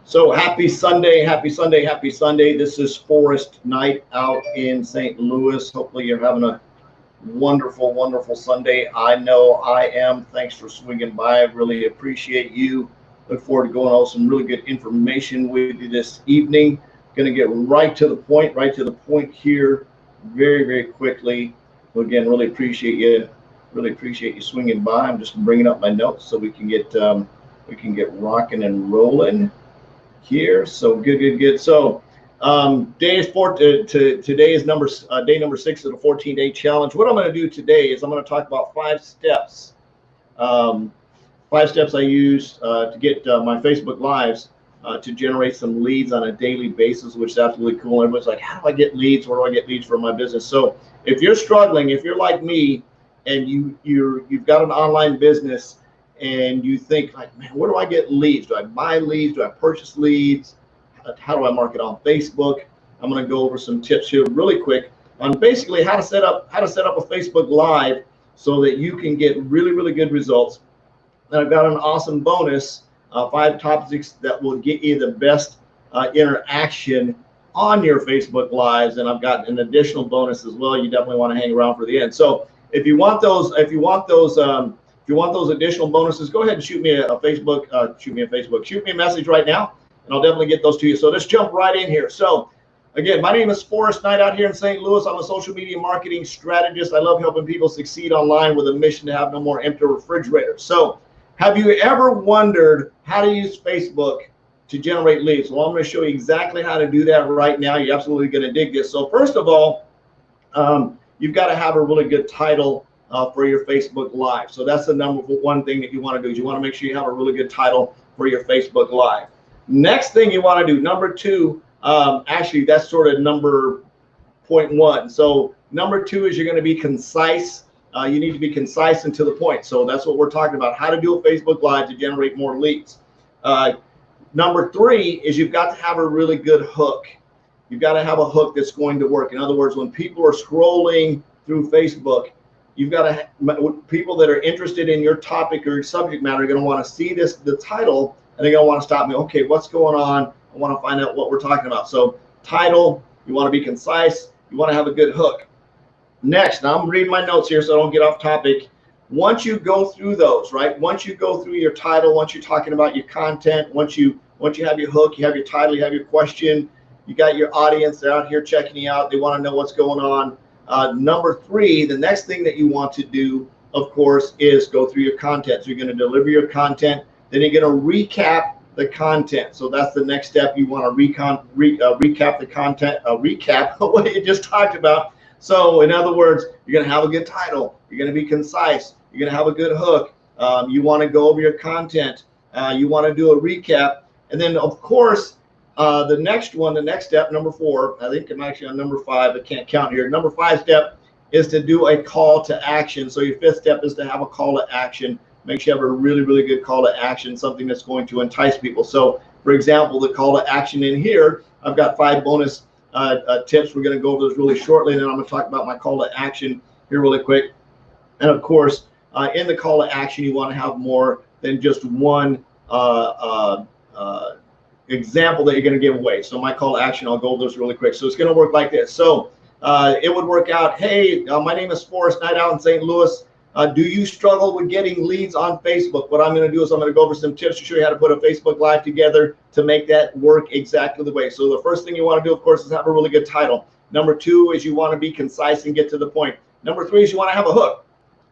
So happy Sunday, happy Sunday, happy Sunday. This is Forest Night out in St. Louis. Hopefully you're having a wonderful, wonderful Sunday. I know I am. Thanks for swinging by. I really appreciate you. Look forward to going over some really good information with you this evening. Going to get right to the point here very, very quickly. So again, really appreciate you. Really appreciate you swinging by. I'm just bringing up my notes so we can get rocking and rolling here. So good. So today is day number 6 of the 14-day challenge. What I'm going to do today is I'm going to talk about 5 steps. 5 steps I use to get my Facebook Lives to generate some leads on a daily basis, which is absolutely cool. Everyone's like, how do I get leads? Where do I get leads for my business? So if you're struggling, if you're like me and you've got an online business and you think like, man, where do I get leads? Do I buy leads? Do I purchase leads? How do I market on Facebook? I'm going to go over some tips here really quick on basically how to set up a Facebook Live so that you can get really good results. And I've got an awesome bonus, 5 topics that will get you the best interaction on your Facebook Lives, and I've got an additional bonus as well. You definitely want to hang around for the end. So if you want those additional bonuses, go ahead and shoot me a message right now, and I'll definitely get those to you. So let's jump right in here. So again, my name is Forest Knight out here in St. Louis. I'm a social media marketing strategist. I love helping people succeed online with a mission to have no more empty refrigerators. So have you ever wondered how to use Facebook to generate leads? Well, I'm going to show you exactly how to do that right now. You're absolutely going to dig this. So first of all, you've got to have a really good title for your Facebook Live. So that's the number one thing that you want to do is you want to make sure you have a really good title for your Facebook Live. Next thing you want to do, number 2, actually that's sort of number 0.1. So number 2 is you're going to be concise. You need to be concise and to the point. So that's what we're talking about, how to do a Facebook Live to generate more leads. Number 3 is you've got to have a really good hook. You've got to have a hook that's going to work. In other words, when people are scrolling through Facebook, you've got to people that are interested in your topic or your subject matter are going to want to see the title, and they're going to want to stop me. Okay, what's going on? I want to find out what we're talking about. So title, you want to be concise. You want to have a good hook. Next, now I'm reading my notes here so I don't get off topic. Once you go through those, right? Once you go through your title, once you're talking about your content, once you have your hook, you have your title, you have your question, you got your audience, they're out here checking you out, they want to know what's going on. Number 3, the next thing that you want to do, of course, is go through your content. So you're going to deliver your content, then you're going to recap the content. So that's the next step. You want to recap the content, recap what you just talked about. So in other words, you're going to have a good title. You're going to be concise. You're going to have a good hook. You want to go over your content. You want to do a recap. And then, of course, the next step, number 4, I think I'm actually on number 5. I can't count here. Number 5 step is to do a call to action. So your 5th step is to have a call to action. Make sure you have a really good call to action, something that's going to entice people. So, for example, the call to action in here, I've got 5 bonus tips. We're going to go over those really shortly, and then I'm going to talk about my call to action here really quick. And of course, in the call to action, you want to have more than just one example that you're going to give away. So my call to action, I'll go over those really quick. So it's going to work like this. So it would work out, hey, my name is Forest Knight out in St. Louis. Do you struggle with getting leads on Facebook? What I'm going to do is I'm going to go over some tips to show you how to put a Facebook Live together to make that work exactly the way. So the first thing you want to do, of course, is have a really good title. Number 2 is you want to be concise and get to the point. Number 3 is you want to have a hook.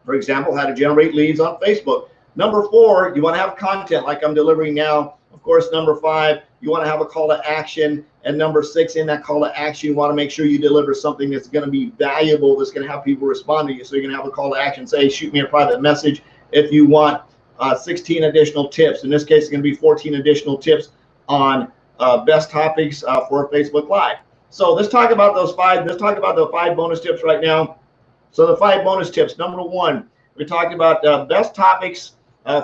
For example, how to generate leads on Facebook. Number 4, you want to have content like I'm delivering now. Of course, number 5, you want to have a call to action. And number 6, in that call to action, you want to make sure you deliver something that's going to be valuable, that's going to have people respond to you. So you're going to have a call to action, say, shoot me a private message if you want 16 additional tips. In this case, it's going to be 14 additional tips on best topics for a Facebook Live. So let's talk about those 5. Let's talk about the 5 bonus tips right now. So the 5 bonus tips. Number 1, we're talking about best topics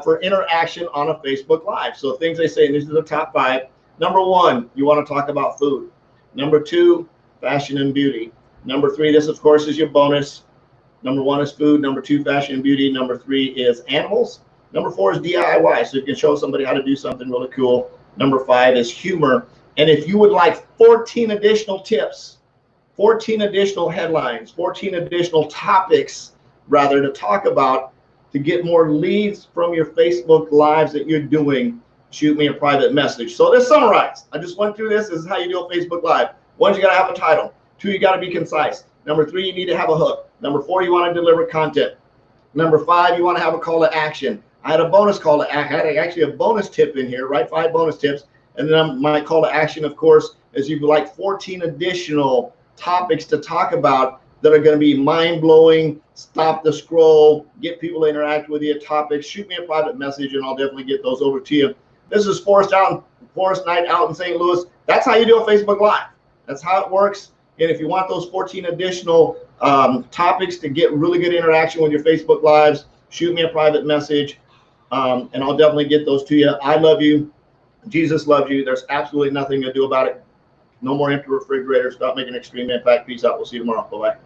for interaction on a Facebook Live. So things they say, and these are the top 5. Number 1, you want to talk about food. Number 2, fashion and beauty. Number 3, this of course is your bonus. Number 1 is food. Number 2, fashion and beauty. Number 3 is animals. Number 4 is DIY. So you can show somebody how to do something really cool. Number 5 is humor. And if you would like 14 additional tips, 14 additional headlines, 14 additional topics, rather, to talk about to get more leads from your Facebook Lives that you're doing, shoot me a private message. So let's summarize. I just went through this. This is how you do a Facebook Live. 1, you got to have a title. 2, you got to be concise. Number 3, you need to have a hook. Number 4, you want to deliver content. Number 5, you want to have a call to action. I had a bonus call to action. I had actually a bonus tip in here, right? 5 bonus tips. And then my call to action, of course, is you'd like 14 additional topics to talk about that are going to be mind-blowing, stop the scroll, get people to interact with you, topics. Shoot me a private message, and I'll definitely get those over to you. This is Forrest Knight out in St. Louis. That's how you do a Facebook Live. That's how it works. And if you want those 14 additional topics to get really good interaction with your Facebook Lives, shoot me a private message, and I'll definitely get those to you. I love you. Jesus loves you. There's absolutely nothing to do about it. No more empty refrigerators. Stop making extreme impact. Peace out. We'll see you tomorrow. Bye-bye.